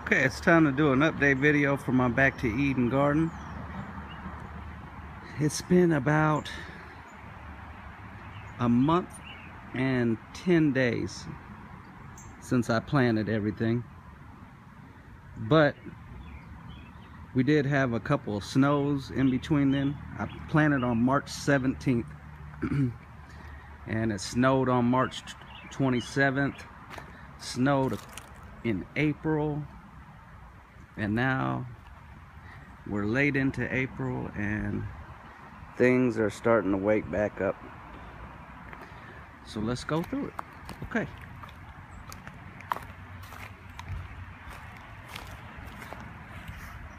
Okay, it's time to do an update video for my Back to Eden garden. It's been about a month and 10 days since I planted everything, but we did have a couple of snows in between then. I planted on March 17th and it snowed on March 27th, snowed in April, and now we're late into April and things are starting to wake back up. So let's go through it. Okay.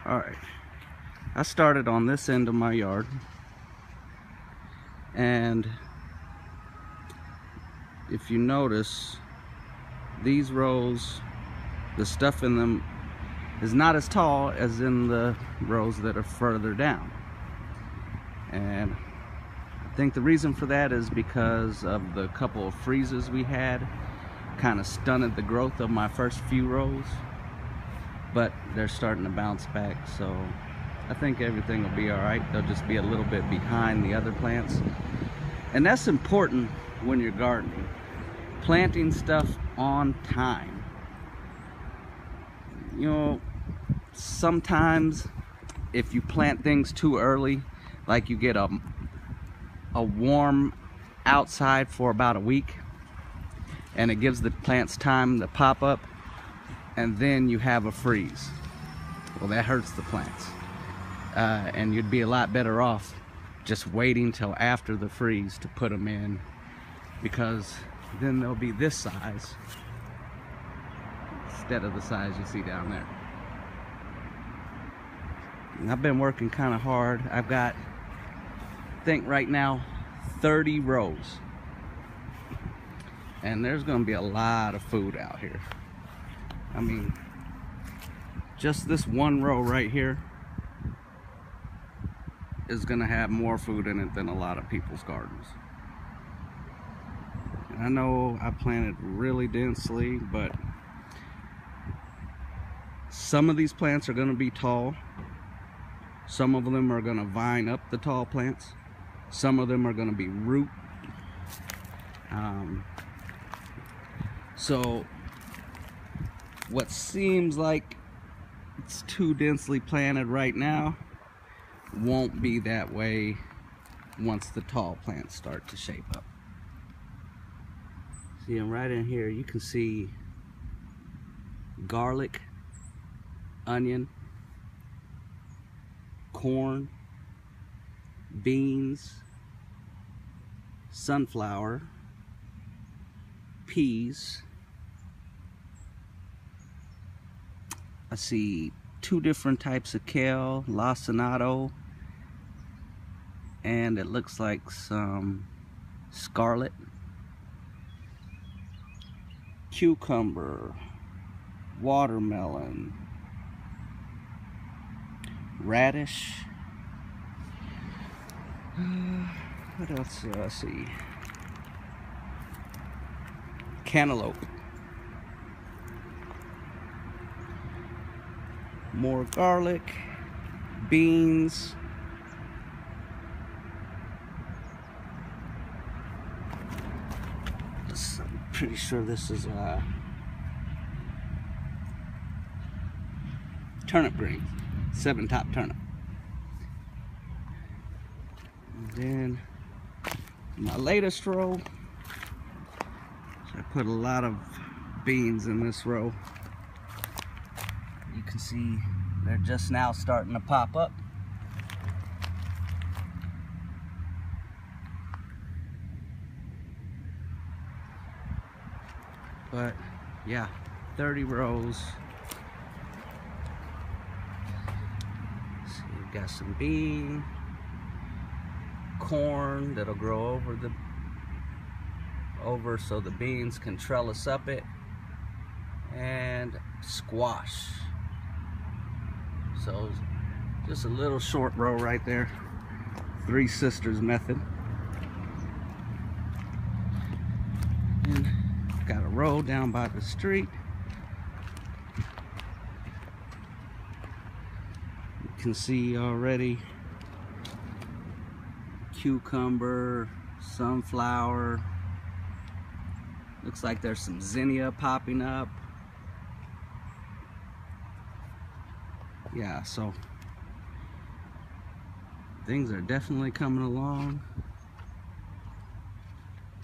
Alright. I started on this end of my yard, and if you notice, these rows, the stuff in them is not as tall as in the rows that are further down. And I think the reason for that is because of the couple of freezes we had. Kind of stunted the growth of my first few rows, but they're starting to bounce back, so I think everything will be all right. They'll just be a little bit behind the other plants, and that's important when you're gardening. Planting stuff on time. You know, sometimes if you plant things too early, like you get a warm outside for about a week, and it gives the plants time to pop up, and then you have a freeze. Well, that hurts the plants, and you'd be a lot better off just waiting till after the freeze to put them in, because then they'll be this size instead of the size you see down there. And I've been working kind of hard. I've got, I think right now, 30 rows. And there's going to be a lot of food out here. I mean, just this one row right here is going to have more food in it than a lot of people's gardens. And I know I planted really densely, but some of these plants are going to be tall. Some of them are going to vine up the tall plants. Some of them are going to be root. So what seems like it's too densely planted right now won't be that way once the tall plants start to shape up. See, and right in here you can see garlic, onion, corn, beans, sunflower, peas. I see 2 different types of kale, lacinato, and it looks like some scarlet, cucumber, watermelon, radish. What else do I see? Cantaloupe. More garlic, beans, I'm pretty sure this is turnip green, 7-top turnip. And then my latest row, so I put a lot of beans in this row. You can see they're just now starting to pop up. But yeah, 30 rows. So you've got some bean, corn that'll grow over so the beans can trellis up it, and squash. So just a little short row right there. Three Sisters method. And got a row down by the street. can see already cucumber, sunflower. Looks like there's some zinnia popping up. Yeah, so things are definitely coming along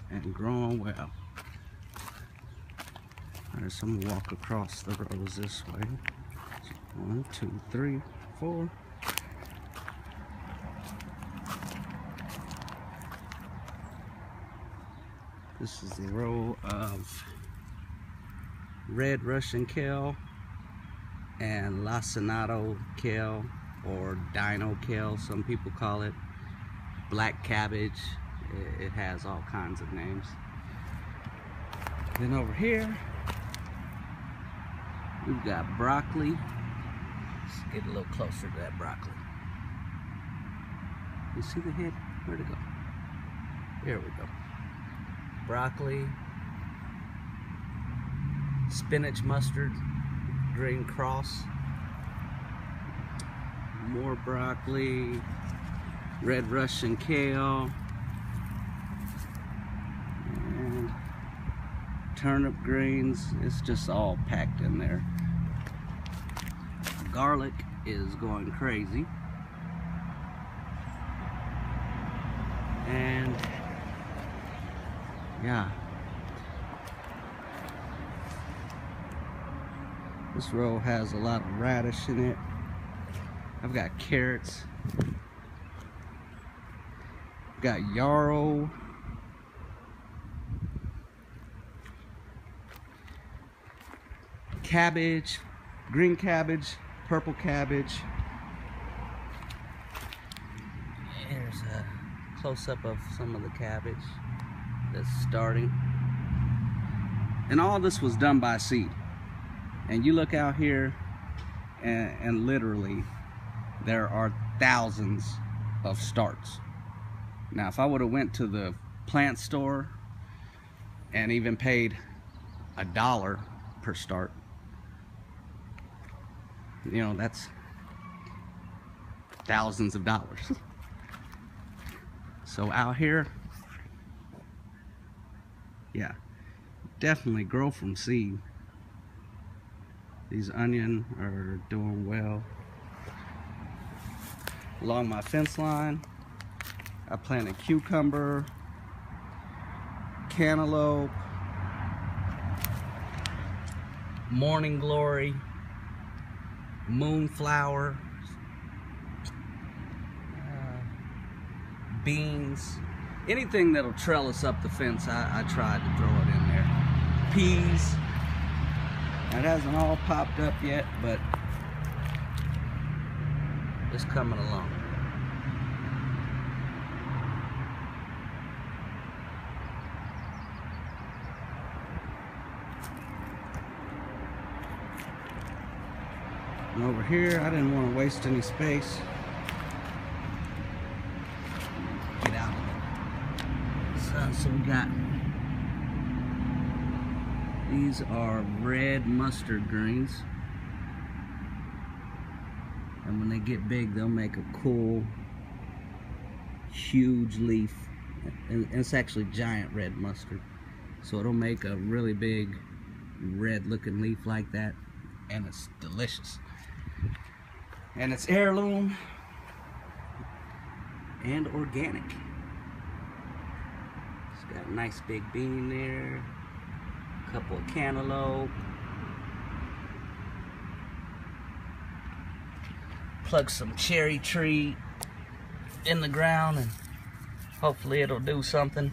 and growing well. Alright, so I'm gonna walk across the rows this way. 1, 2, 3, 4. This is the row of red Russian kale and lacinato kale, or dino kale, some people call it. Black cabbage. It has all kinds of names. Then over here, we've got broccoli. Let's get a little closer to that broccoli. You see the head? Where'd it go? There we go. Broccoli, spinach, mustard, green cross, more broccoli, red Russian kale, and turnip greens. It's just all packed in there. Garlic is going crazy. And yeah, this row has a lot of radish in it. I've got carrots, got yarrow, cabbage, green cabbage, purple cabbage. Here's a close-up of some of the cabbage that's starting. And all this was done by seed. And you look out here, and literally there are thousands of starts. Now, if I would have went to the plant store and even paid $1 per start, you know, that's thousands of dollars. So out here, yeah, definitely grow from seed. These onions are doing well. Along my fence line, I planted cucumber, cantaloupe, morning glory, moonflower, beans, anything that'll trellis up the fence. I tried to throw it in there. Peas. It hasn't all popped up yet, but it's coming along. And over here, I didn't want to waste any space. Get out of the sun. So we got, these are red mustard greens. And when they get big, they'll make a cool, huge leaf. And it's actually giant red mustard. So it'll make a really big, red looking leaf like that. And it's delicious. And it's heirloom and organic. It's got a nice big bean there, a couple of cantaloupe. Plug some cherry tree in the ground and hopefully it'll do something.